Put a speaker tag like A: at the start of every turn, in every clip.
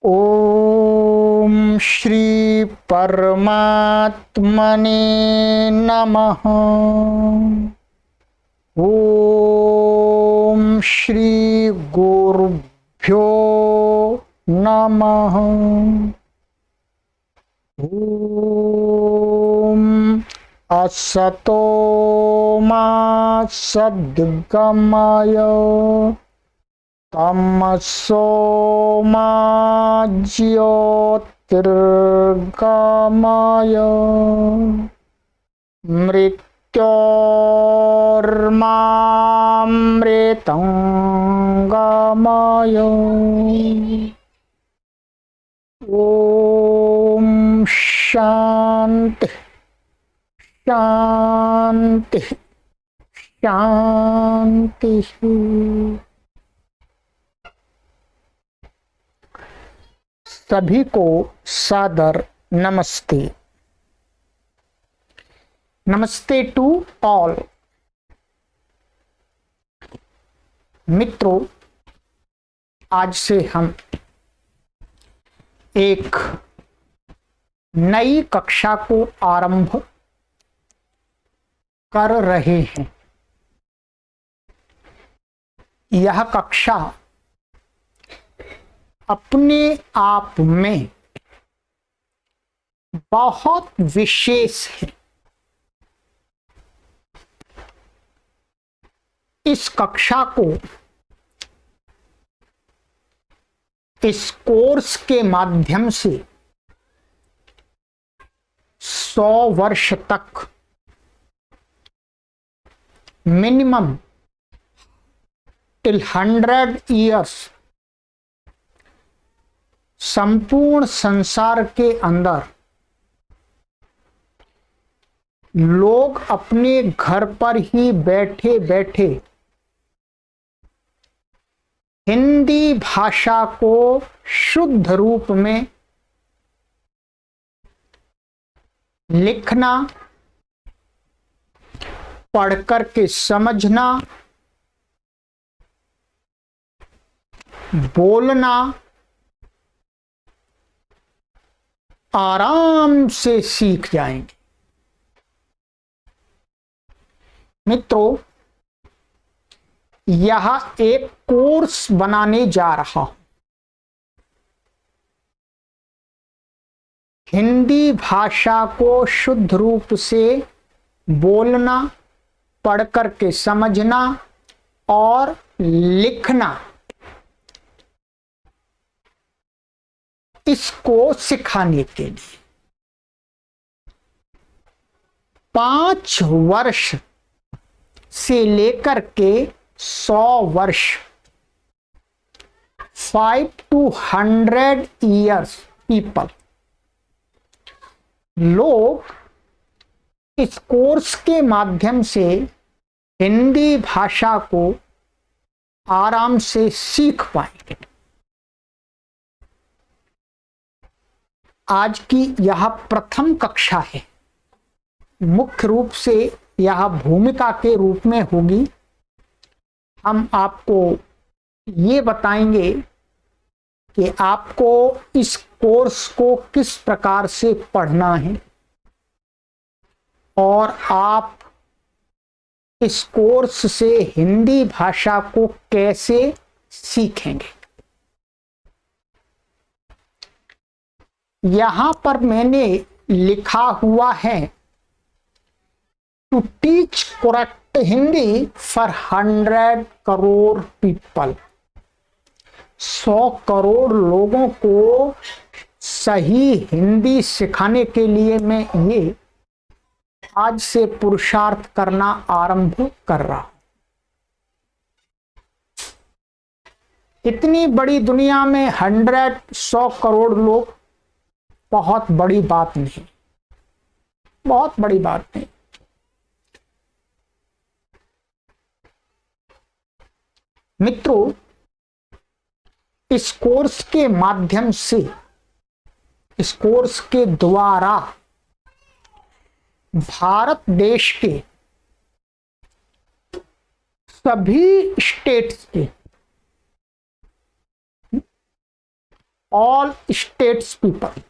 A: ओम श्री परमात्मने नमः। ओम श्री गुरुभ्यो नमः। ओम असतो मा सद्गमय तमसो मा ज्योतिर्गमय मृत्योर्मामृतं गमय। ओम शांति शांति शांति। सभी को सादर नमस्ते। नमस्ते टू ऑल। मित्रों, आज से हम एक नई कक्षा को आरंभ कर रहे हैं। यह कक्षा अपने आप में बहुत विशेष है। इस कक्षा को इस कोर्स के माध्यम से 100 वर्ष तक मिनिमम टिल 100 years संपूर्ण संसार के अंदर लोग अपने घर पर ही बैठे बैठे हिंदी भाषा को शुद्ध रूप में लिखना, पढ़कर के समझना, बोलना आराम से सीख जाएंगे। मित्रों, यह एक कोर्स बनाने जा रहा हूं। हिंदी भाषा को शुद्ध रूप से बोलना, पढ़कर के समझना और लिखना, इसको सिखाने के लिए 5 वर्ष से लेकर के 100 वर्ष 5 to 100 years पीपल लोग इस कोर्स के माध्यम से हिंदी भाषा को आराम से सीख पाएंगे। आज की यह प्रथम कक्षा है। मुख्य रूप से यह भूमिका के रूप में होगी। हम आपको ये बताएंगे कि आपको इस कोर्स को किस प्रकार से पढ़ना है और आप इस कोर्स से हिंदी भाषा को कैसे सीखेंगे। यहां पर मैंने लिखा हुआ है to teach correct Hindi for 100 crore people. 100 crore लोगों को सही हिंदी सिखाने के लिए मैं ये आज से पुरुषार्थ करना आरंभ कर रहा हूं। इतनी बड़ी दुनिया में 100 करोड़ लोग बहुत बड़ी बात नहीं, बहुत बड़ी बात नहीं। मित्रों, इस कोर्स के माध्यम से, इस कोर्स के द्वारा भारत देश के सभी स्टेट्स के ऑल स्टेट्स पीपल,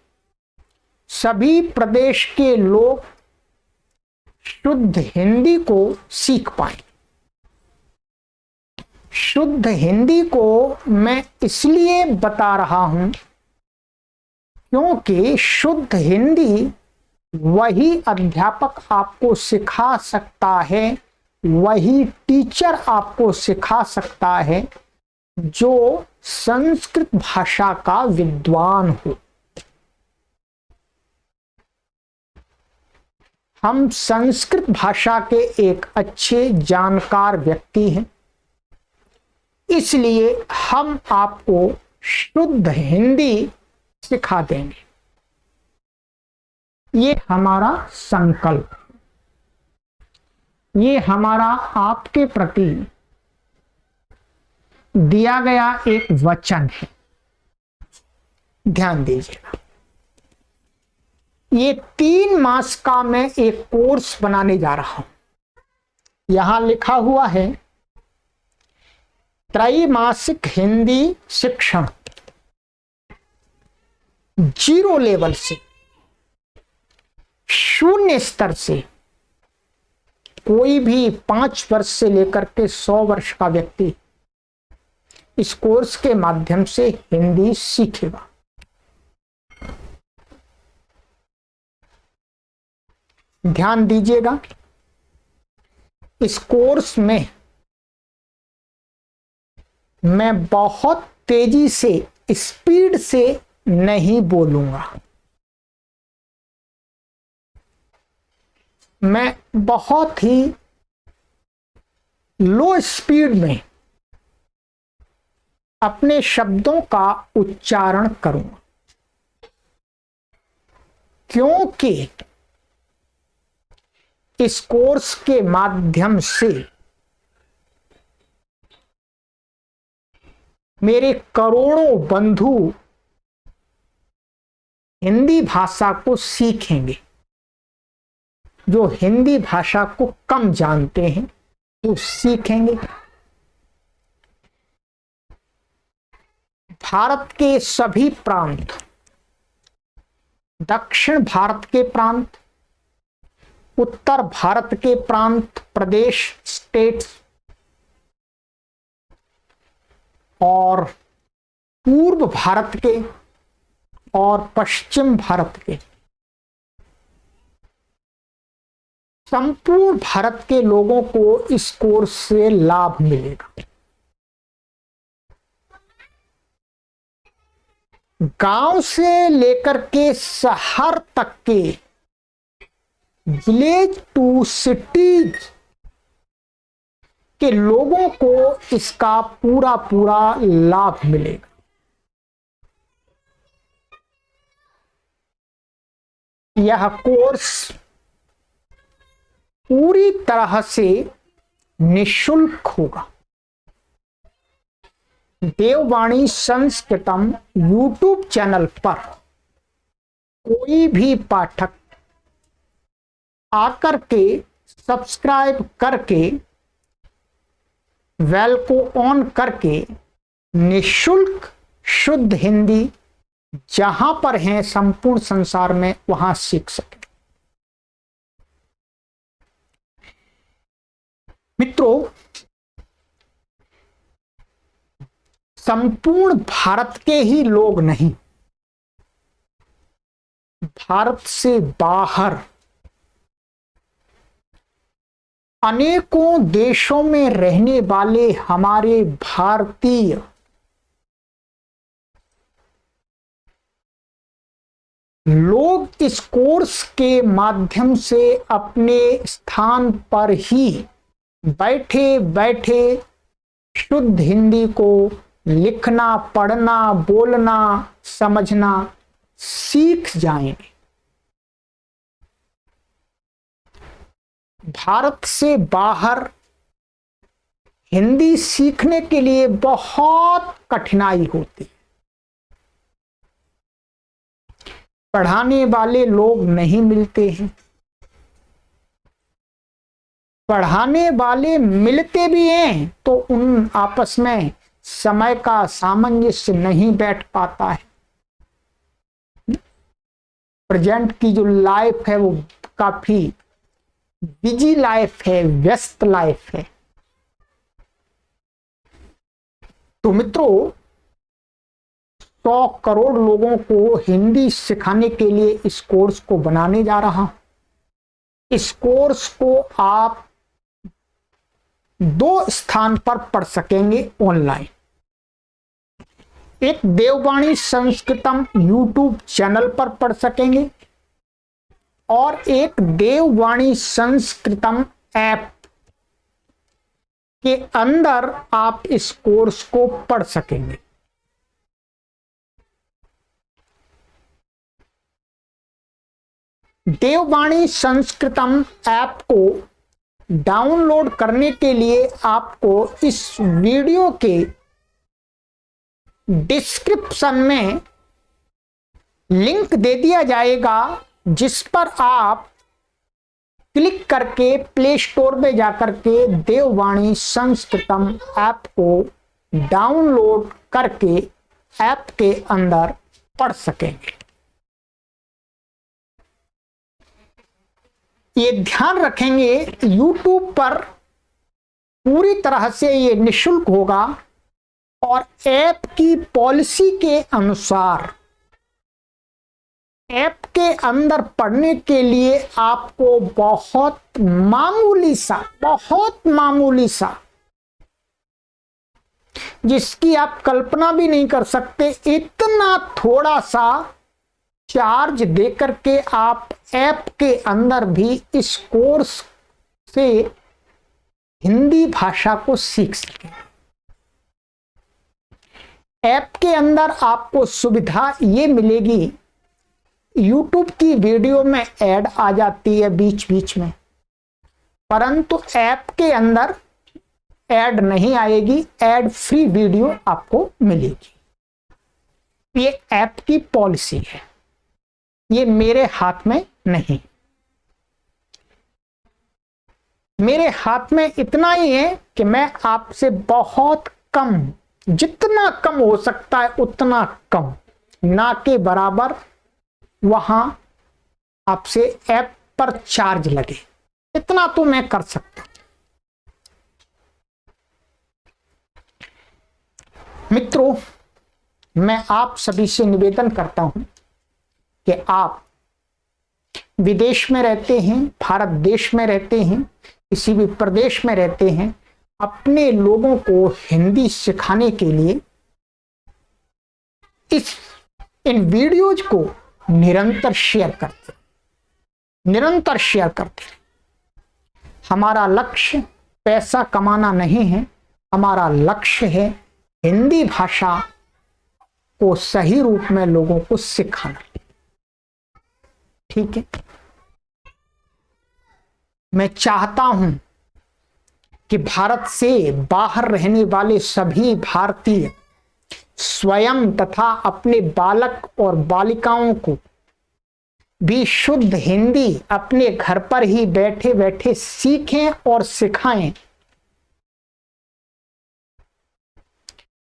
A: सभी प्रदेश के लोग शुद्ध हिंदी को सीख पाए। शुद्ध हिंदी को मैं इसलिए बता रहा हूं क्योंकि शुद्ध हिंदी वही अध्यापक आपको सिखा सकता है, वही टीचर आपको सिखा सकता है जो संस्कृत भाषा का विद्वान हो। हम संस्कृत भाषा के एक अच्छे जानकार व्यक्ति हैं, इसलिए हम आपको शुद्ध हिंदी सिखा देंगे। ये हमारा संकल्प, ये हमारा आपके प्रति दिया गया एक वचन है। ध्यान दीजिएगा, ये 3 मास का मैं एक कोर्स बनाने जा रहा हूं। यहां लिखा हुआ है त्रैमासिक हिंदी शिक्षण, 0 लेवल से, 0 स्तर से कोई भी 5 वर्ष से लेकर के 100 वर्ष का व्यक्ति इस कोर्स के माध्यम से हिंदी सीखेगा। ध्यान दीजिएगा, इस कोर्स में मैं बहुत तेजी से, स्पीड से नहीं बोलूंगा। मैं बहुत ही लो स्पीड में अपने शब्दों का उच्चारण करूंगा, क्योंकि इस कोर्स के माध्यम से मेरे करोड़ों बंधु हिंदी भाषा को सीखेंगे। जो हिंदी भाषा को कम जानते हैं वो सीखेंगे। भारत के सभी प्रांत, दक्षिण भारत के प्रांत, उत्तर भारत के प्रांत, प्रदेश, स्टेट्स और पूर्व भारत के और पश्चिम भारत के, संपूर्ण भारत के लोगों को इस कोर्स से लाभ मिलेगा। गांव से लेकर के शहर तक के, विलेज टू सिटीज के लोगों को इसका पूरा पूरा लाभ मिलेगा। यह कोर्स पूरी तरह से निशुल्क होगा। देववाणी संस्कृतम यूट्यूब चैनल पर कोई भी पाठक आकर के सब्सक्राइब करके, बेल को ऑन करके निशुल्क शुद्ध हिंदी जहां पर हैं संपूर्ण संसार में वहां सीख सके। मित्रों, संपूर्ण भारत के ही लोग नहीं, भारत से बाहर अनेकों देशों में रहने वाले हमारे भारतीय लोग इस कोर्स के माध्यम से अपने स्थान पर ही बैठे बैठे शुद्ध हिंदी को लिखना, पढ़ना, बोलना, समझना सीख जाएंगे। भारत से बाहर हिंदी सीखने के लिए बहुत कठिनाई होती है। पढ़ाने वाले लोग नहीं मिलते हैं, पढ़ाने वाले मिलते भी हैं तो उन आपस में समय का सामंजस्य नहीं बैठ पाता है। प्रेजेंट की जो लाइफ है वो काफी बिजी लाइफ है, व्यस्त लाइफ है। तो मित्रों, 100 करोड़ लोगों को हिंदी सिखाने के लिए इस कोर्स को बनाने जा रहा हूं। इस कोर्स को आप 2 स्थान पर पढ़ सकेंगे ऑनलाइन। एक देववाणी संस्कृतम यूट्यूब चैनल पर पढ़ सकेंगे और एक देववाणी संस्कृतम ऐप के अंदर आप इस कोर्स को पढ़ सकेंगे। देववाणी संस्कृतम ऐप को डाउनलोड करने के लिए आपको इस वीडियो के डिस्क्रिप्शन में लिंक दे दिया जाएगा, जिस पर आप क्लिक करके प्ले स्टोर में जाकर के देववाणी संस्कृतम ऐप को डाउनलोड करके ऐप के अंदर पढ़ सकेंगे। ये ध्यान रखेंगे, YouTube पर पूरी तरह से ये निशुल्क होगा और ऐप की पॉलिसी के अनुसार ऐप के अंदर पढ़ने के लिए आपको बहुत मामूली सा जिसकी आप कल्पना भी नहीं कर सकते, इतना थोड़ा सा चार्ज देकर के आप ऐप के अंदर भी इस कोर्स से हिंदी भाषा को सीख सकें। ऐप के अंदर आपको सुविधा ये मिलेगी, YouTube की वीडियो में ऐड आ जाती है बीच बीच में, परंतु ऐप के अंदर ऐड नहीं आएगी, ऐड फ्री वीडियो आपको मिलेगी। ये ऐप की पॉलिसी है, ये मेरे हाथ में नहीं। मेरे हाथ में इतना ही है कि मैं आपसे बहुत कम, जितना कम हो सकता है उतना कम, ना के बराबर वहां आपसे ऐप पर चार्ज लगे, इतना तो मैं कर सकता हूं। मित्रों, मैं आप सभी से निवेदन करता हूं कि आप विदेश में रहते हैं, भारत देश में रहते हैं, किसी भी प्रदेश में रहते हैं, अपने लोगों को हिंदी सिखाने के लिए इन वीडियोज को निरंतर शेयर करते। हमारा लक्ष्य पैसा कमाना नहीं है, हमारा लक्ष्य है हिंदी भाषा को सही रूप में लोगों को सिखाना। ठीक है, मैं चाहता हूं कि भारत से बाहर रहने वाले सभी भारतीय स्वयं तथा अपने बालक और बालिकाओं को भी शुद्ध हिंदी अपने घर पर ही बैठे बैठे सीखें और सिखाएं।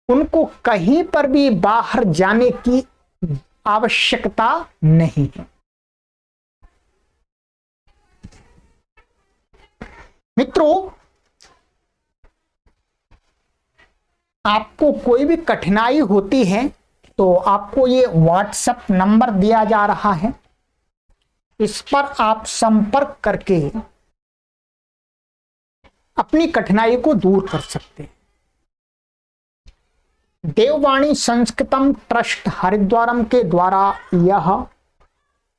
A: उनको कहीं पर भी बाहर जाने की आवश्यकता नहीं है। मित्रों, आपको कोई भी कठिनाई होती है तो आपको ये व्हाट्सएप नंबर दिया जा रहा है, इस पर आप संपर्क करके अपनी कठिनाई को दूर कर सकते हैं। देववाणी संस्कृतम ट्रस्ट हरिद्वारम के द्वारा यह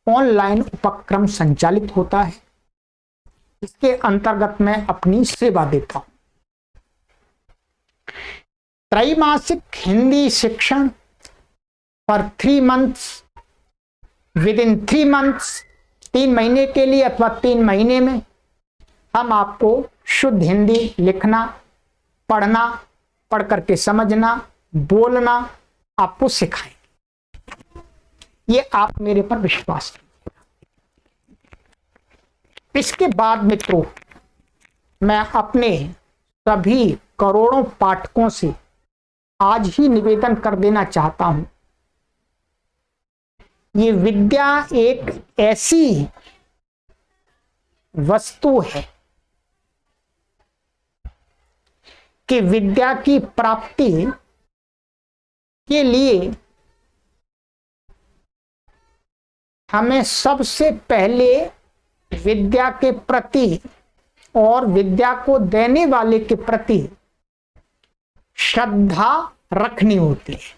A: ऑनलाइन उपक्रम संचालित होता है। इसके अंतर्गत मैं अपनी सेवा देता हूं। त्रैमासिक हिंदी शिक्षण for 3 months, with in 3 months, 3 महीने के लिए अथवा 3 महीने में हम आपको शुद्ध हिंदी लिखना, पढ़ना, पढ़ करके समझना, बोलना आपको सिखाएंगे। ये आप मेरे पर विश्वास कीजिए। इसके बाद मित्रों, मैं अपने सभी करोड़ों पाठकों से आज ही निवेदन कर देना चाहता हूं, ये विद्या एक ऐसी वस्तु है कि विद्या की प्राप्ति के लिए हमें सबसे पहले विद्या के प्रति और विद्या को देने वाले के प्रति श्रद्धा रखनी होती है।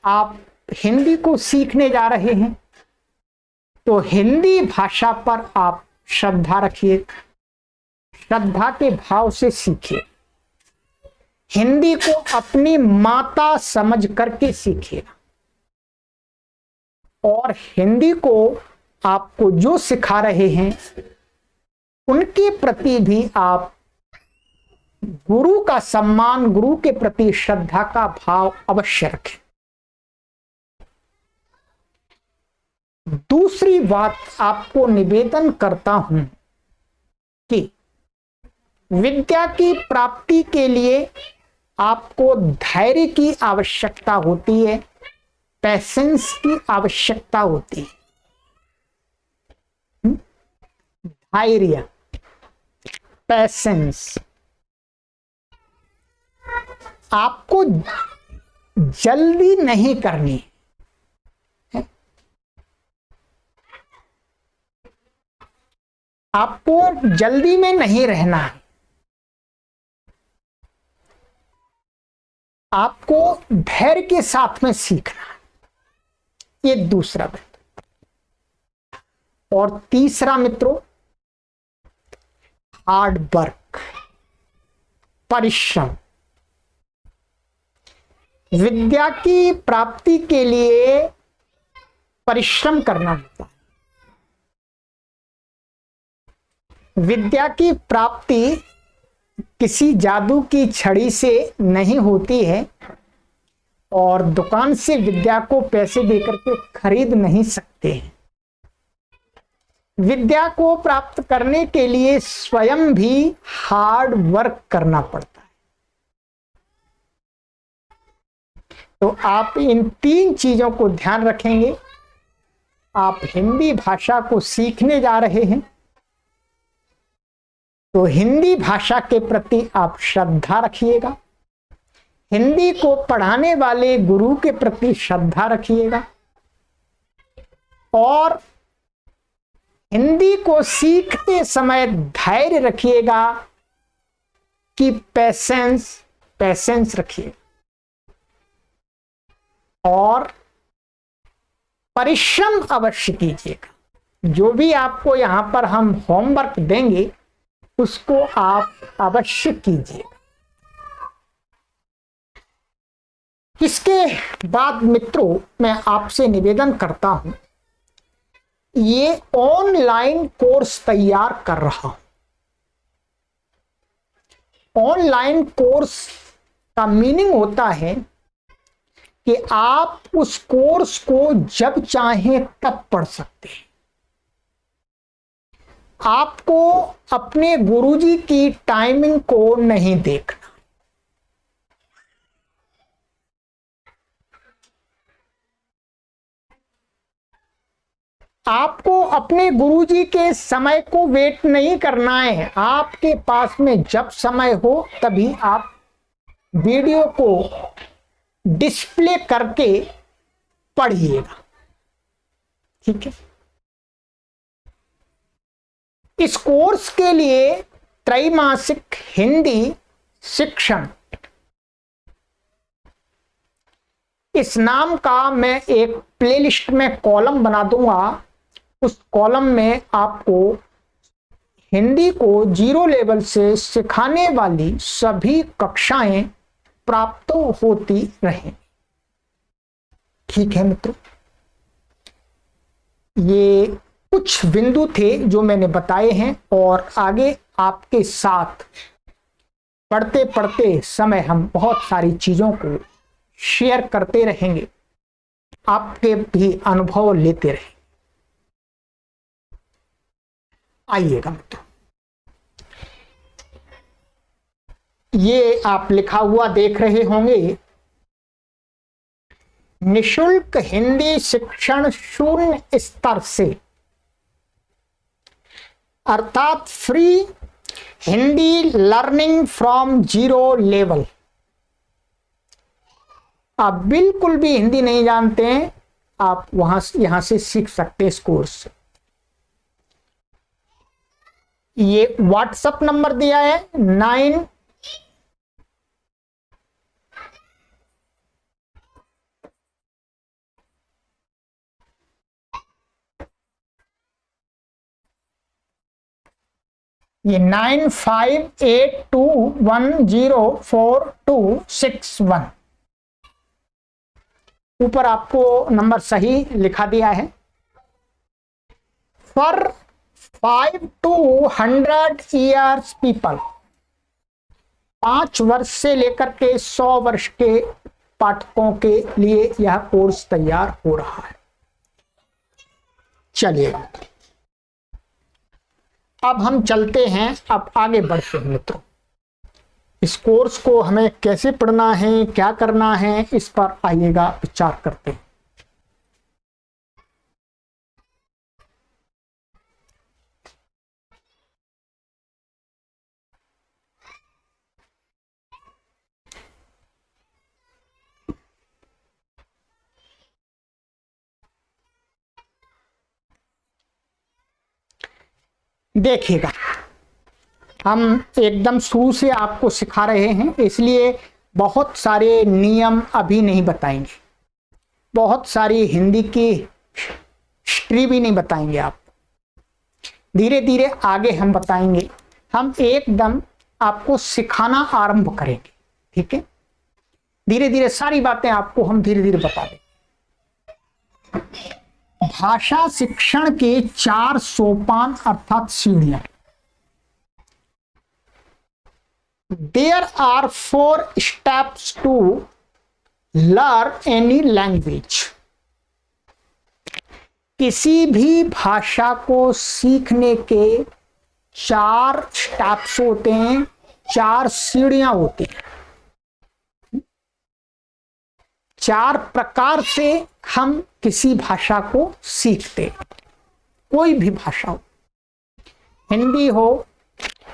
A: आप हिंदी को सीखने जा रहे हैं तो हिंदी भाषा पर आप श्रद्धा रखिए, श्रद्धा के भाव से सीखिए। हिंदी को अपनी माता समझ करके सीखिए और हिंदी को आपको जो सिखा रहे हैं उनके प्रति भी आप गुरु का सम्मान, गुरु के प्रति श्रद्धा का भाव अवश्य रखें। दूसरी बात आपको निवेदन करता हूं कि विद्या की प्राप्ति के लिए आपको धैर्य की आवश्यकता होती है, पैसेंस की आवश्यकता होती है। धैर्य, पैसेंस। आपको जल्दी नहीं करनी है, आपको जल्दी में नहीं रहना है, आपको धैर्य के साथ में सीखना है। ये दूसरा मित्र। और तीसरा मित्रों, हार्ड वर्क, परिश्रम। विद्या की प्राप्ति के लिए परिश्रम करना होता है। विद्या की प्राप्ति किसी जादू की छड़ी से नहीं होती है और दुकान से विद्या को पैसे देकर के खरीद नहीं सकते हैं। विद्या को प्राप्त करने के लिए स्वयं भी हार्ड वर्क करना पड़ता है। तो आप इन 3 चीजों को ध्यान रखेंगे। आप हिंदी भाषा को सीखने जा रहे हैं तो हिंदी भाषा के प्रति आप श्रद्धा रखिएगा, हिंदी को पढ़ाने वाले गुरु के प्रति श्रद्धा रखिएगा और हिंदी को सीखते समय धैर्य रखिएगा कि पैसेंस रखिएगा और परिश्रम अवश्य कीजिएगा। जो भी आपको यहां पर हम होमवर्क देंगे उसको आप अवश्य कीजिए। इसके बाद मित्रों, मैं आपसे निवेदन करता हूं, ये ऑनलाइन कोर्स तैयार कर रहा हूं। ऑनलाइन कोर्स का मीनिंग होता है कि आप उस कोर्स को जब चाहें तब पढ़ सकते हैं। आपको अपने गुरुजी की टाइमिंग को नहीं देखना। आपको अपने गुरुजी के समय को वेट नहीं करना है। आपके पास में जब समय हो तभी आप वीडियो को डिस्प्ले करके पढ़िएगा, ठीक है। इस कोर्स के लिए त्रैमासिक हिंदी शिक्षण, इस नाम का मैं एक प्लेलिस्ट में कॉलम बना दूंगा। उस कॉलम में आपको हिंदी को 0 लेवल से सिखाने वाली सभी कक्षाएं प्राप्त होती रहें, ठीक है मित्रों। ये कुछ बिंदु थे जो मैंने बताए हैं और आगे आपके साथ पढ़ते पढ़ते समय हम बहुत सारी चीजों को शेयर करते रहेंगे, आपके भी अनुभव लेते रहेंगे। आइएगा मित्रों, ये आप लिखा हुआ देख रहे होंगे निशुल्क हिंदी शिक्षण शून्य स्तर से, अर्थात free Hindi learning from zero level. आप बिल्कुल भी हिंदी नहीं जानते हैं, आप यहां से सीख सकते हैं इस कोर्स से। ये व्हाट्सएप नंबर दिया है 9 ये 9582104261 ऊपर आपको नंबर सही लिखा दिया है। फॉर 5 to 100 ईयर्स पीपल, 5 वर्ष से लेकर के 100 वर्ष के पाठकों के लिए यह कोर्स तैयार हो रहा है। चलिए अब हम चलते हैं, अब आगे बढ़ते हैं मित्रों। इस कोर्स को हमें कैसे पढ़ना है, क्या करना है, इस पर आइएगा विचार करते हैं। देखिएगा, हम एकदम शुरू से आपको सिखा रहे हैं, इसलिए बहुत सारे नियम अभी नहीं बताएंगे, बहुत सारी हिंदी की हिस्ट्री भी नहीं बताएंगे। आप धीरे धीरे आगे हम बताएंगे, हम एकदम आपको सिखाना आरंभ करेंगे। ठीक है, धीरे धीरे सारी बातें आपको हम धीरे धीरे बता देंगे। भाषा शिक्षण के 4 सोपान अर्थात सीढ़ियां। There are 4 steps to learn any language. किसी भी भाषा को सीखने के 4 स्टेप्स होते हैं, 4 सीढ़ियां होती हैं। 4 प्रकार से हम किसी भाषा को सीखते, कोई भी भाषा हो, हिंदी हो,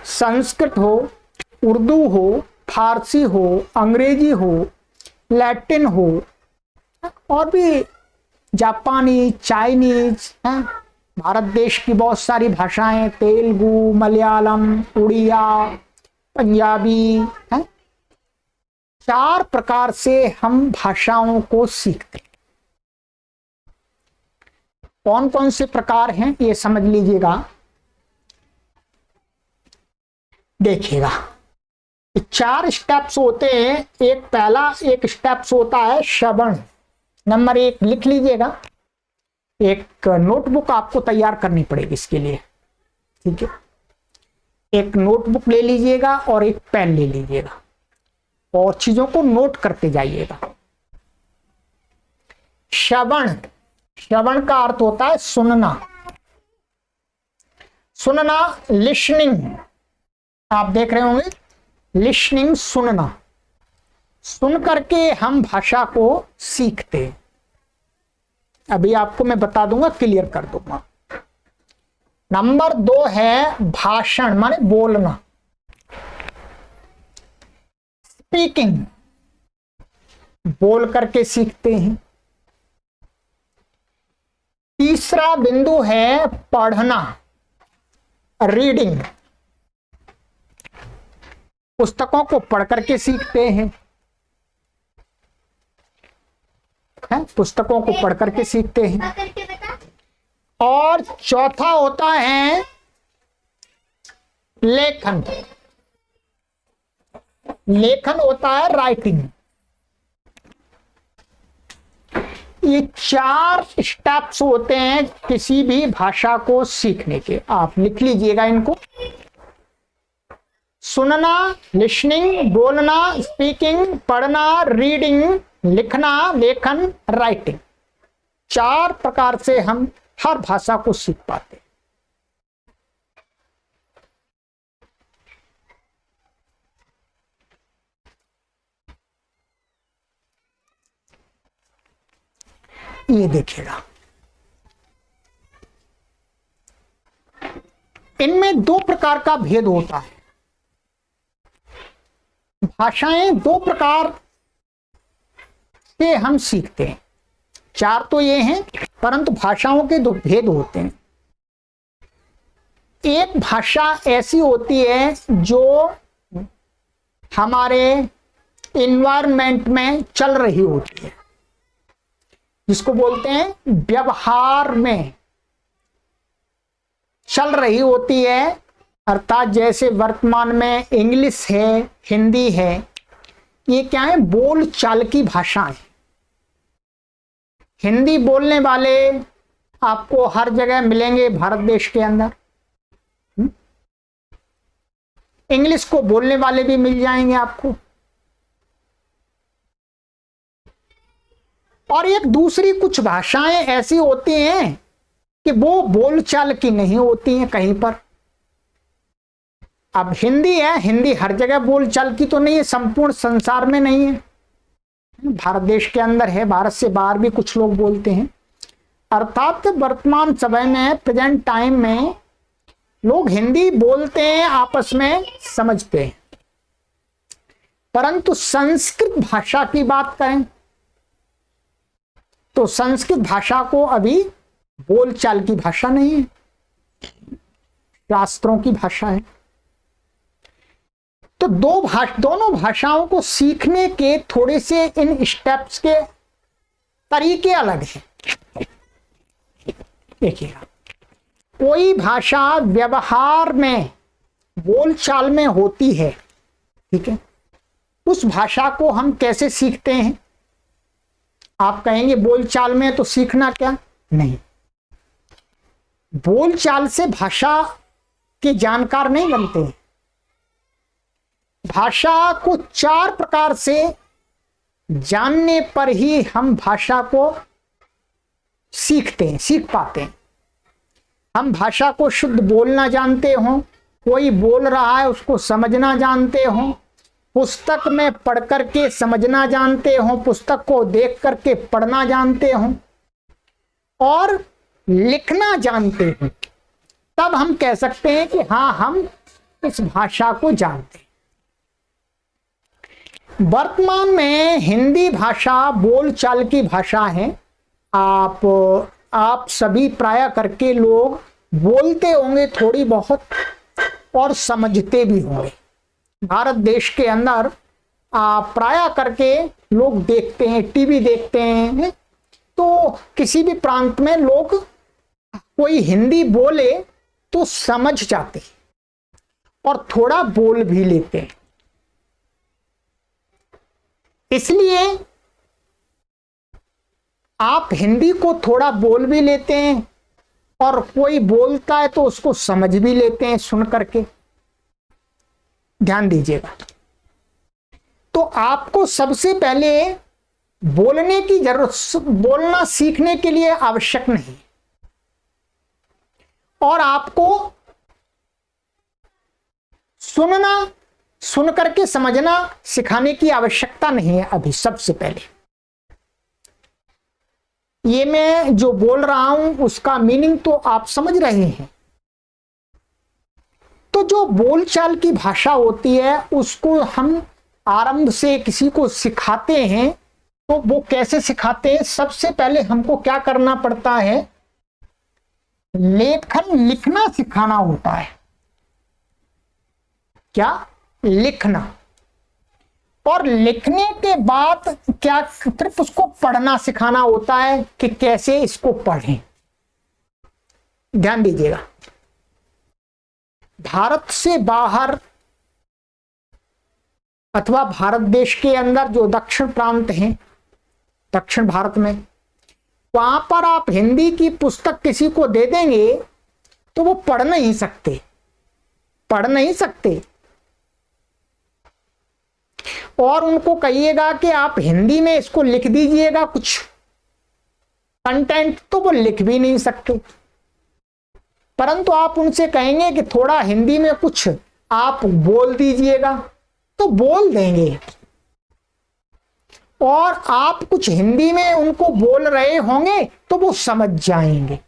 A: संस्कृत हो, उर्दू हो, फारसी हो, अंग्रेजी हो, लैटिन हो, और भी जापानी, चाइनीज, भारत देश की बहुत सारी भाषाएं, तेलुगु, मलयालम, उड़िया, पंजाबी, 4 प्रकार से हम भाषाओं को सीखते हैं। कौन कौन से प्रकार हैं ये समझ लीजिएगा। देखिएगा, 4 स्टेप्स होते हैं। एक स्टेप्स होता है श्रवण। नंबर 1 लिख लीजिएगा। एक नोटबुक आपको तैयार करनी पड़ेगी इसके लिए। ठीक है, एक नोटबुक ले लीजिएगा और एक पेन ले लीजिएगा और चीजों को नोट करते जाइएगा। श्रवण, श्रवण का अर्थ होता है सुनना। सुनना, लिसनिंग, आप देख रहे होंगे, लिसनिंग, सुनना। सुन करके हम भाषा को सीखते हैं। अभी आपको मैं बता दूंगा, क्लियर कर दूंगा। नंबर 2 है भाषण, माने बोलना, स्पीकिंग, बोल करके सीखते हैं। तीसरा बिंदु है पढ़ना, रीडिंग, पुस्तकों को पढ़ करके सीखते हैं। पुस्तकों को पढ़ करके सीखते हैं। और चौथा होता है लेखन। लेखन होता है राइटिंग। ये 4 स्टेप्स होते हैं किसी भी भाषा को सीखने के। आप लिख लीजिएगा इनको। सुनना, लिसनिंग, बोलना, स्पीकिंग, पढ़ना, रीडिंग, लिखना, लेखन, राइटिंग। 4 प्रकार से हम हर भाषा को सीख पाते हैं। ये देखिएगा, इनमें दो प्रकार का भेद होता है। भाषाएं दो प्रकार से हम सीखते हैं, चार तो ये हैं, परंतु भाषाओं के दो भेद होते हैं। एक भाषा ऐसी होती है जो हमारे इन्वायरमेंट में चल रही होती है, जिसको बोलते हैं व्यवहार में चल रही होती है। अर्थात जैसे वर्तमान में इंग्लिश है, हिंदी है, ये क्या है, बोल चाल की भाषाएं। हिंदी बोलने वाले आपको हर जगह मिलेंगे भारत देश के अंदर, इंग्लिश को बोलने वाले भी मिल जाएंगे आपको। और एक दूसरी कुछ भाषाएं ऐसी होती हैं कि वो बोलचाल की नहीं होती हैं कहीं पर। अब हिंदी है, हिंदी हर जगह बोलचाल की तो नहीं है, संपूर्ण संसार में नहीं है, भारत देश के अंदर है, भारत से बाहर भी कुछ लोग बोलते हैं। अर्थात वर्तमान समय में, प्रेजेंट टाइम में लोग हिंदी बोलते हैं, आपस में समझते हैं, परंतु संस्कृत भाषा की बात करें तो संस्कृत भाषा को अभी बोलचाल की भाषा नहीं है, शास्त्रों की भाषा है। तो दोनों भाषाओं को सीखने के थोड़े से इन स्टेप्स के तरीके अलग हैं। देखिएगा, कोई भाषा व्यवहार में, बोलचाल में होती है, ठीक है, उस भाषा को हम कैसे सीखते हैं? आप कहेंगे बोलचाल में तो सीखना क्या? नहीं, बोलचाल से भाषा के जानकार नहीं बनते हैं। भाषा को चार प्रकार से जानने पर ही हम भाषा को सीखते हैं, सीख पाते हैं। हम भाषा को शुद्ध बोलना जानते हो, कोई बोल रहा है उसको समझना जानते हो, पुस्तक में पढ़ करके समझना जानते हो, पुस्तक को देख करके पढ़ना जानते हो और लिखना जानते हो, तब हम कह सकते हैं कि हाँ, हम इस भाषा को जानते हैं। वर्तमान में हिंदी भाषा बोलचाल की भाषा है। आप सभी प्राय करके लोग बोलते होंगे थोड़ी बहुत और समझते भी होंगे। भारत देश के अंदर प्राय करके लोग देखते हैं, टीवी देखते हैं, तो किसी भी प्रांत में लोग कोई हिंदी बोले तो समझ जाते हैं और थोड़ा बोल भी लेते हैं। इसलिए आप हिंदी को थोड़ा बोल भी लेते हैं और कोई बोलता है तो उसको समझ भी लेते हैं सुन करके। ध्यान दीजिएगा, तो आपको सबसे पहले बोलने की जरूरत, बोलना सीखने के लिए आवश्यक नहीं, और आपको सुन करके समझना सिखाने की आवश्यकता नहीं है अभी। सबसे पहले ये मैं जो बोल रहा हूं उसका मीनिंग तो आप समझ रहे हैं। तो जो बोलचाल की भाषा होती है उसको हम आरंभ से किसी को सिखाते हैं, तो वो कैसे सिखाते हैं? सबसे पहले हमको क्या करना पड़ता है? लिखना सिखाना होता है। क्या? लिखना। और लिखने के बाद क्या, सिर्फ उसको पढ़ना सिखाना होता है कि कैसे इसको पढ़ें। ध्यान दीजिएगा, भारत से बाहर अथवा भारत देश के अंदर जो दक्षिण प्रांत हैं, दक्षिण भारत में, वहां पर आप हिंदी की पुस्तक किसी को दे देंगे तो वो पढ़ नहीं सकते, और उनको कहिएगा कि आप हिंदी में इसको लिख दीजिएगा कुछ कंटेंट, तो वो लिख भी नहीं सकते। परंतु आप उनसे कहेंगे कि थोड़ा हिंदी में कुछ आप बोल दीजिएगा, तो बोल देंगे। और आप कुछ हिंदी में उनको बोल रहे होंगे तो वो समझ जाएंगे।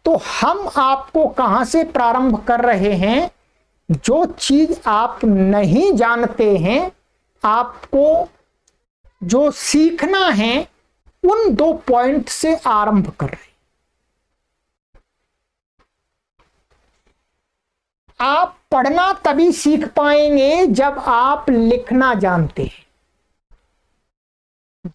A: तो हम आपको कहां से प्रारंभ कर रहे हैं, जो चीज आप नहीं जानते हैं, आपको जो सीखना है, उन 2 पॉइंट से आरंभ कर रहे हैं। आप पढ़ना तभी सीख पाएंगे जब आप लिखना जानते हैं।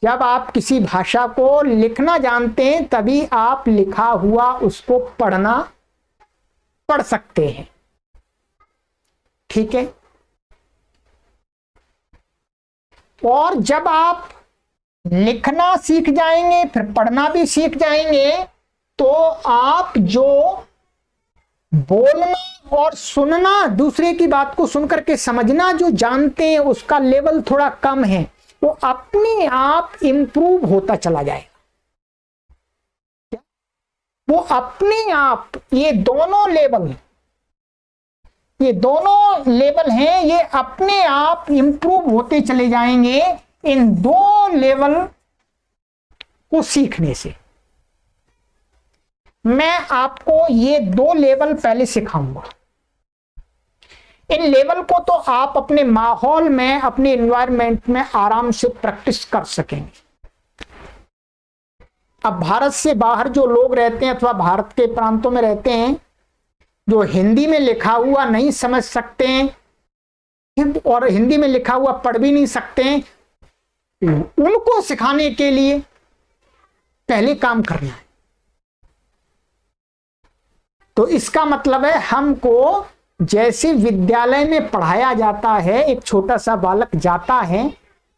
A: जब आप किसी भाषा को लिखना जानते हैं तभी आप लिखा हुआ उसको पढ़ सकते हैं। ठीक है। और जब आप लिखना सीख जाएंगे, फिर पढ़ना भी सीख जाएंगे, तो आप जो बोलना और सुनना, दूसरे की बात को सुनकर के समझना जो जानते हैं, उसका लेवल थोड़ा कम है, वो अपने आप इंप्रूव होता चला जाएगा। वो अपने आप, ये दोनों लेवल हैं, ये अपने आप इंप्रूव होते चले जाएंगे इन 2 लेवल को सीखने से। मैं आपको ये 2 लेवल पहले सिखाऊंगा। इन लेवल को तो आप अपने माहौल में, अपने एनवायरनमेंट में आराम से प्रैक्टिस कर सकेंगे। अब भारत से बाहर जो लोग रहते हैं अथवा भारत के प्रांतों में रहते हैं, जो हिंदी में लिखा हुआ नहीं समझ सकते हैं और हिंदी में लिखा हुआ पढ़ भी नहीं सकते हैं, उनको सिखाने के लिए पहले काम करना है। तो इसका मतलब है, हमको जैसे विद्यालय में पढ़ाया जाता है, एक छोटा सा बालक जाता है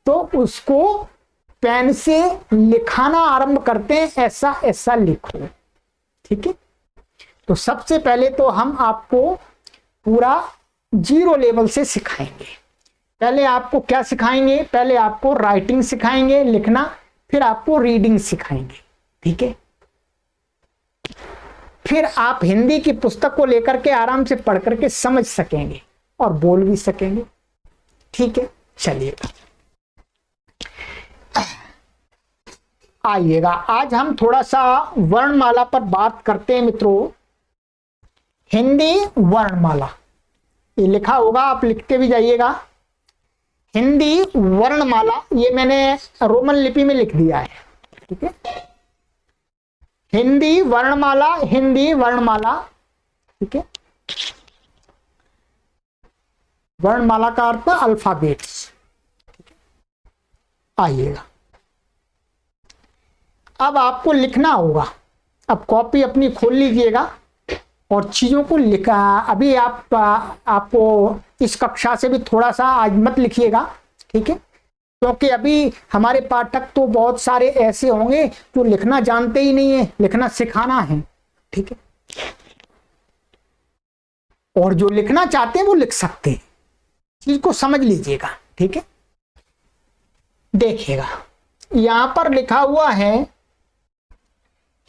A: तो उसको पेन से लिखाना आरंभ करते हैं, ऐसा ऐसा लिखो। ठीक है। तो सबसे पहले तो हम आपको पूरा 0 लेवल से सिखाएंगे। पहले आपको क्या सिखाएंगे? पहले आपको राइटिंग सिखाएंगे, लिखना, फिर आपको रीडिंग सिखाएंगे। ठीक है। फिर आप हिंदी की पुस्तक को लेकर के आराम से पढ़ करके समझ सकेंगे और बोल भी सकेंगे। ठीक है। चलिएगा, आइएगा, आज हम थोड़ा सा वर्णमाला पर बात करते हैं मित्रों। हिंदी वर्णमाला, ये लिखा होगा, आप लिखते भी जाइएगा। हिंदी वर्णमाला, ये मैंने रोमन लिपि में लिख दिया है। ठीक है। हिंदी वर्णमाला, हिंदी वर्णमाला। ठीक है। वर्णमाला का अर्थ अल्फाबेट्स। आइएगा, अब आपको लिखना होगा। अब कॉपी अपनी खोल लीजिएगा और चीजों को लिखा। अभी आपको इस कक्षा से भी थोड़ा सा आज मत लिखिएगा। ठीक है। क्योंकि अभी हमारे पाठक तो बहुत सारे ऐसे होंगे जो लिखना जानते ही नहीं है, लिखना सिखाना है। ठीक है। और जो लिखना चाहते हैं वो लिख सकते हैं। चीज को समझ लीजिएगा। ठीक है। देखिएगा, यहां पर लिखा हुआ है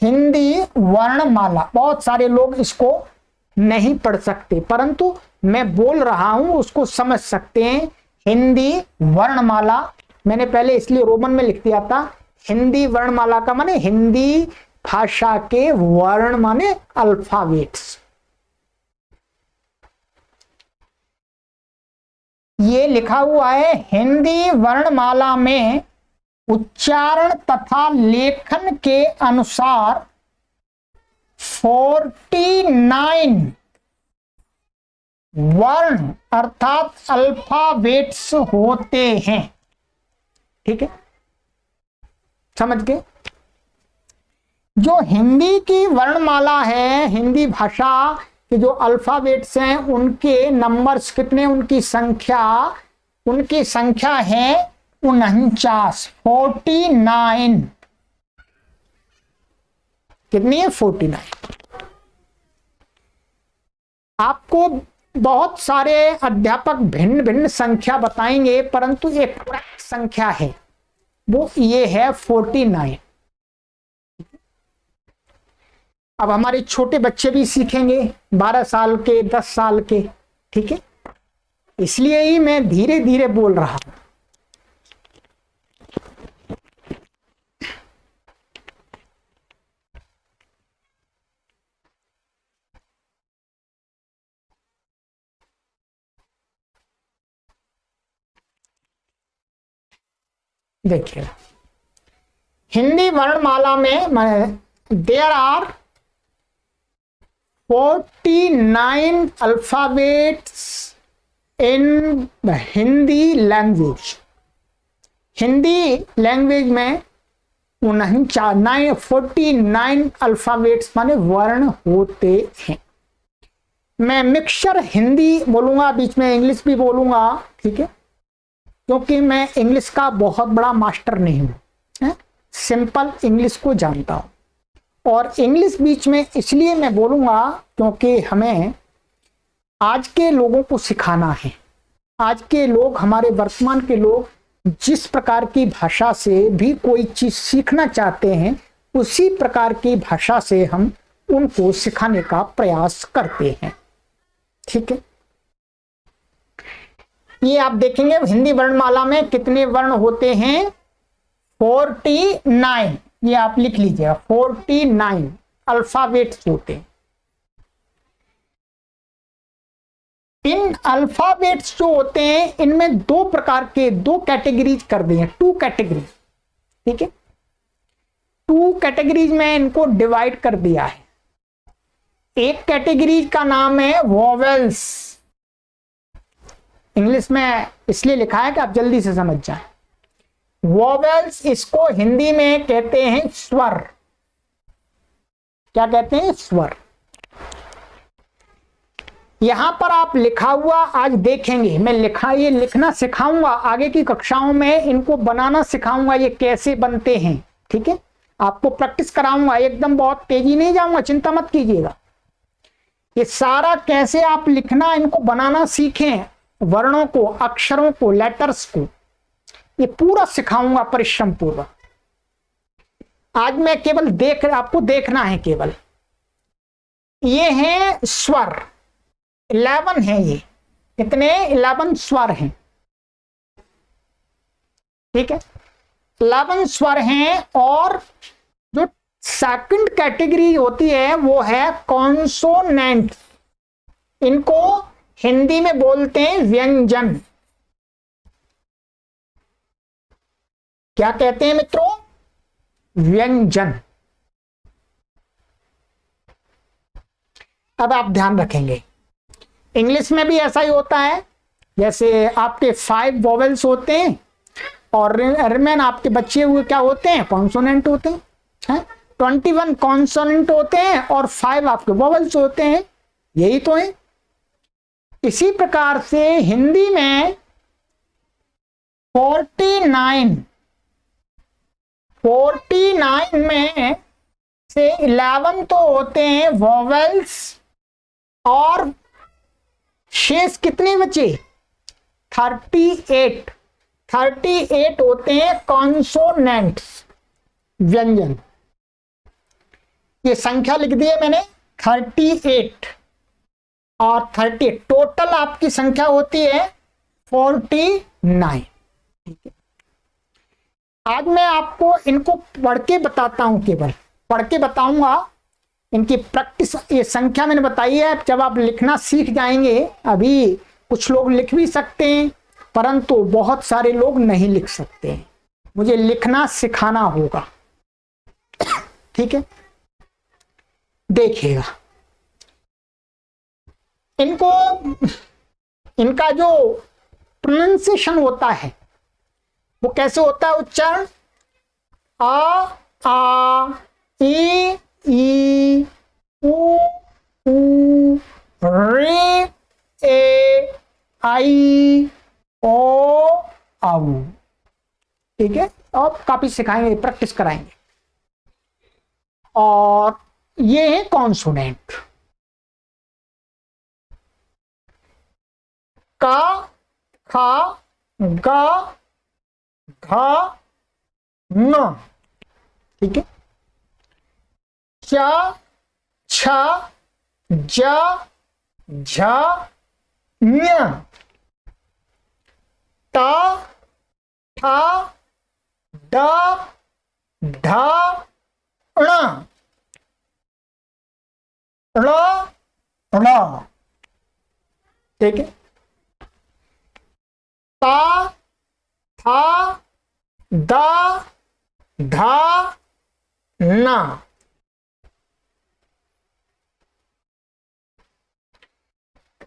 A: हिंदी वर्णमाला। बहुत सारे लोग इसको नहीं पढ़ सकते, परंतु मैं बोल रहा हूं उसको समझ सकते हैं। हिंदी वर्णमाला, मैंने पहले इसलिए रोमन में लिख दिया था। हिंदी वर्णमाला का माने हिंदी भाषा के वर्ण माने अल्फाबेट्स। ये लिखा हुआ है हिंदी वर्णमाला में उच्चारण तथा लेखन के अनुसार 49 वर्ण अर्थात अल्फाबेट्स होते हैं। ठीक है। समझ गए? जो हिंदी की वर्णमाला है, हिंदी भाषा के जो अल्फाबेट्स हैं, उनके नंबर्स कितने, उनकी संख्या है 49। 49 कितनी है? 49। आपको बहुत सारे अध्यापक भिन्न भिन्न संख्या बताएंगे, परंतु एक करेक्ट संख्या है, वो ये है 49। अब हमारे छोटे बच्चे भी सीखेंगे, 12 साल के, 10 साल के। ठीक है। इसलिए ही मैं धीरे धीरे बोल रहा हूं। देखिए हिंदी वर्णमाला में there are 49 alphabets in Hindi language. Hindi language में 49 अल्फाबेट्स माने वर्ण होते हैं। मैं मिक्सचर हिंदी बोलूंगा, बीच में इंग्लिश भी बोलूंगा, ठीक है, क्योंकि मैं इंग्लिश का बहुत बड़ा मास्टर नहीं हूं, सिंपल इंग्लिश को जानता हूं। और इंग्लिश बीच में इसलिए मैं बोलूंगा क्योंकि हमें आज के लोगों को सिखाना है। आज के लोग, हमारे वर्तमान के लोग जिस प्रकार की भाषा से भी कोई चीज सीखना चाहते हैं, उसी प्रकार की भाषा से हम उनको सिखाने का प्रयास करते हैं, ठीक है। ये आप देखेंगे हिंदी वर्णमाला में कितने वर्ण होते हैं, 49। ये आप लिख लीजिएगा, 49 अल्फाबेट्स होते हैं। इन अल्फाबेट्स जो होते हैं इनमें दो प्रकार के, दो कैटेगरीज कर दी हैं, 2 कैटेगरी, ठीक है। 2 कैटेगरीज में इनको डिवाइड कर दिया है। एक कैटेगरी का नाम है वॉवेल्स। इंग्लिश में इसलिए लिखा है कि आप जल्दी से समझ जाएं। वॉवेल्स, इसको हिंदी में कहते हैं स्वर। क्या कहते हैं? स्वर। यहां पर आप लिखा हुआ आज देखेंगे, मैं ये लिखना सिखाऊंगा, आगे की कक्षाओं में इनको बनाना सिखाऊंगा, ये कैसे बनते हैं, ठीक है। आपको प्रैक्टिस कराऊंगा, एकदम बहुत तेजी नहीं जाऊंगा, चिंता मत कीजिएगा। ये सारा कैसे आप लिखना, इनको बनाना सीखें, वर्णों को, अक्षरों को, लेटर्स को, ये पूरा सिखाऊंगा परिश्रम पूर्वक। आज मैं केवल आपको देखना है केवल। ये है स्वर, 11 है ये, कितने? 11 स्वर हैं, ठीक है, 11 स्वर हैं। और जो सेकंड कैटेगरी होती है वो है कॉन्सोनेंट। इनको हिंदी में बोलते हैं व्यंजन। क्या कहते हैं मित्रों? व्यंजन। अब आप ध्यान रखेंगे, इंग्लिश में भी ऐसा ही होता है। जैसे आपके 5 वॉवेल्स होते हैं और रिमेन आपके बचे हुए क्या होते हैं? कॉन्सोनेंट होते हैं। 21 कॉन्सोनेंट होते हैं और 5 आपके वॉवेल्स होते हैं, यही तो है। इसी प्रकार से हिंदी में 49 में से 11 तो होते हैं वॉवेल्स और शेष कितने बचे? 38 होते हैं कॉन्सोनेंट्स, व्यंजन। ये संख्या लिख दी है मैंने, 38 और 38, टोटल आपकी संख्या होती है 49, ठीक है। आज मैं आपको इनको पढ़ के बताता हूं, केवल पढ़ के बताऊंगा। इनकी प्रैक्टिस, ये संख्या मैंने बताई है, जब आप लिखना सीख जाएंगे, अभी कुछ लोग लिख भी सकते हैं परंतु बहुत सारे लोग नहीं लिख सकते हैं, मुझे लिखना सिखाना होगा, ठीक है। देखिएगा इनको, इनका जो प्रोनाउंसिएशन होता है वो कैसे होता है? उच्चारण आ ई उ रे ए आई ओ आऊ, ठीक है। अब काफी सिखाएंगे, प्रैक्टिस कराएंगे। और ये है कॉन्सोनेंट, का, खा, गा, घा, न, ठीक है। चा, छा, जा, झा, न्या, ता, ठा, डा, ढा, णा, णा, ठीक है। ता, था, द, धा, ना,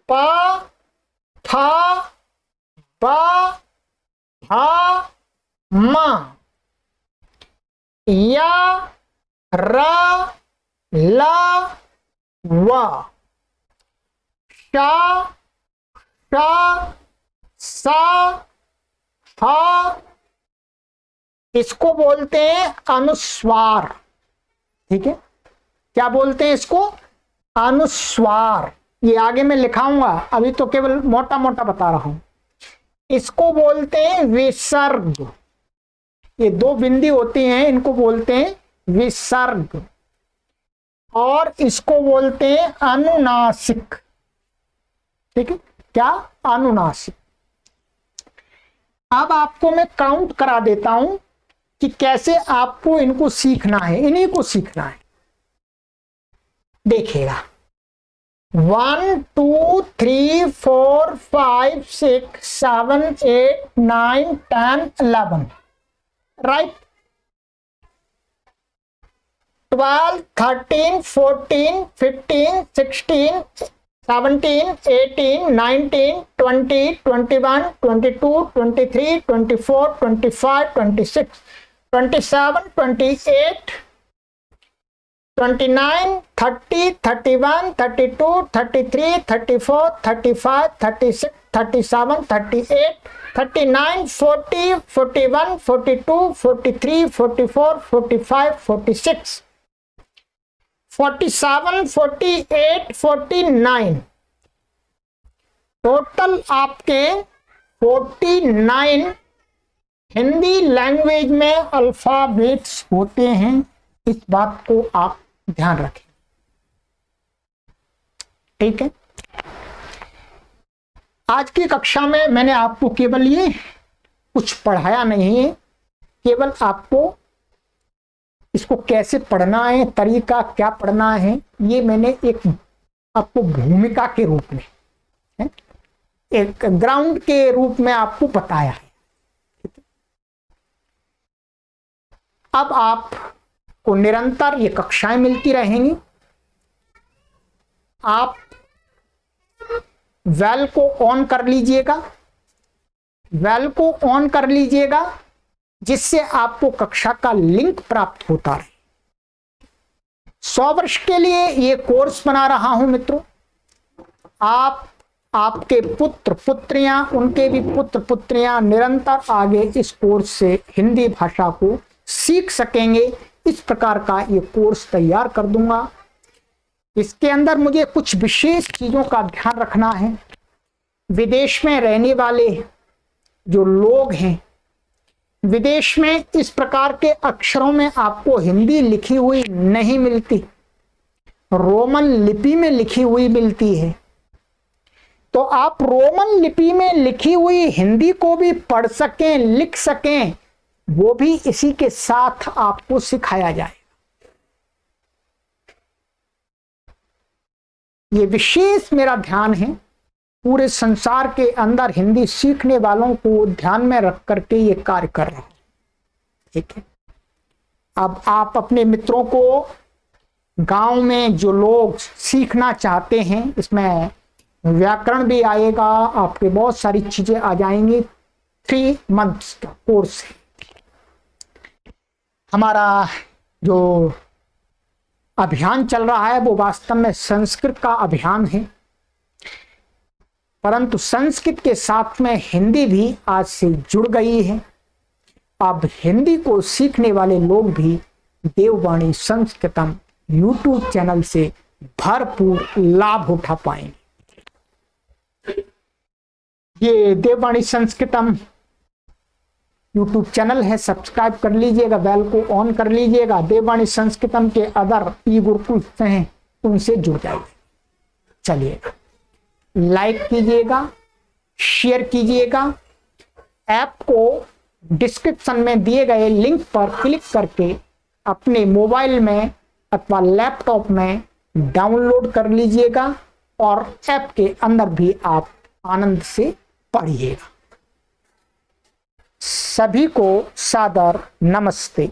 A: प, फ, ब, भ, म, या, र, ल, व, श, श, स, ह, इसको बोलते हैं अनुस्वार। ठीक है, क्या बोलते हैं इसको? अनुस्वार। ये आगे मैं लिखाऊंगा, अभी तो केवल मोटा मोटा बता रहा हूं। इसको बोलते हैं विसर्ग। ये दो बिंदी होती हैं, इनको बोलते हैं विसर्ग। और इसको बोलते हैं अनुनासिक। ठीक है, क्या? अनुनासिक। अब आपको मैं काउंट करा देता हूं कि कैसे आपको इनको सीखना है, इन्हीं को सीखना है। देखिएगा, 1 2 3 4 5 6 7 8 9 10 11, राइट? 12 13 14 15 16 17 18 19 20 21 22 23 24 25 26 27 28 29 30 31 32 33 34 35 36 37 38 39 40 41 42 43 44 45 46 47 48 49, टोटल आपके 49 हिंदी लैंग्वेज में अल्फाबेट्स होते हैं। इस बात को आप ध्यान रखें। ठीक है, आज की कक्षा में मैंने आपको केवल ये कुछ पढ़ाया नहीं है, केवल आपको इसको कैसे पढ़ना है, तरीका क्या पढ़ना है, ये मैंने एक आपको भूमिका के रूप में, एक ग्राउंड के रूप में आपको बताया है। अब आपको निरंतर ये कक्षाएं मिलती रहेंगी। आप वेल को ऑन कर लीजिएगा, वेल को ऑन कर लीजिएगा, जिससे आपको कक्षा का लिंक प्राप्त होता रहे। 100 वर्ष के लिए ये कोर्स बना रहा हूं मित्रों। आप, आपके पुत्र पुत्रियां, उनके भी पुत्र पुत्रियां निरंतर आगे इस कोर्स से हिंदी भाषा को सीख सकेंगे। इस प्रकार का ये कोर्स तैयार कर दूंगा। इसके अंदर मुझे कुछ विशेष चीजों का ध्यान रखना है। विदेश में रहने वाले जो लोग हैं, विदेश में इस प्रकार के अक्षरों में आपको हिंदी लिखी हुई नहीं मिलती, रोमन लिपि में लिखी हुई मिलती है। तो आप रोमन लिपि में लिखी हुई हिंदी को भी पढ़ सकें, लिख सकें, वो भी इसी के साथ आपको सिखाया जाए। ये विशेष मेरा ध्यान है। पूरे संसार के अंदर हिंदी सीखने वालों को ध्यान में रख करके ये कार्य कर रहा हूं। ठीक है, अब आप अपने मित्रों को, गांव में जो लोग सीखना चाहते हैं, इसमें व्याकरण भी आएगा, आपके बहुत सारी चीजें आ जाएंगी। 3 मंथ्स का कोर्स है हमारा। जो अभियान चल रहा है वो वास्तव में संस्कृत का अभियान है, परंतु संस्कृत के साथ में हिंदी भी आज से जुड़ गई है। अब हिंदी को सीखने वाले लोग भी देववाणी संस्कृतम यूट्यूब चैनल से भरपूर लाभ उठा पाएंगे। ये देववाणी संस्कृतम यूट्यूब चैनल है, सब्सक्राइब कर लीजिएगा, बेल को ऑन कर लीजिएगा। देववाणी संस्कृतम के अदर ई गुरुकुल हैं, उनसे जुड़ जाइए। चलिए, लाइक कीजिएगा, शेयर कीजिएगा। ऐप को डिस्क्रिप्शन में दिए गए लिंक पर क्लिक करके अपने मोबाइल में अथवा लैपटॉप में डाउनलोड कर लीजिएगा और ऐप के अंदर भी आप आनंद से पढ़िएगा। सभी को सादर नमस्ते।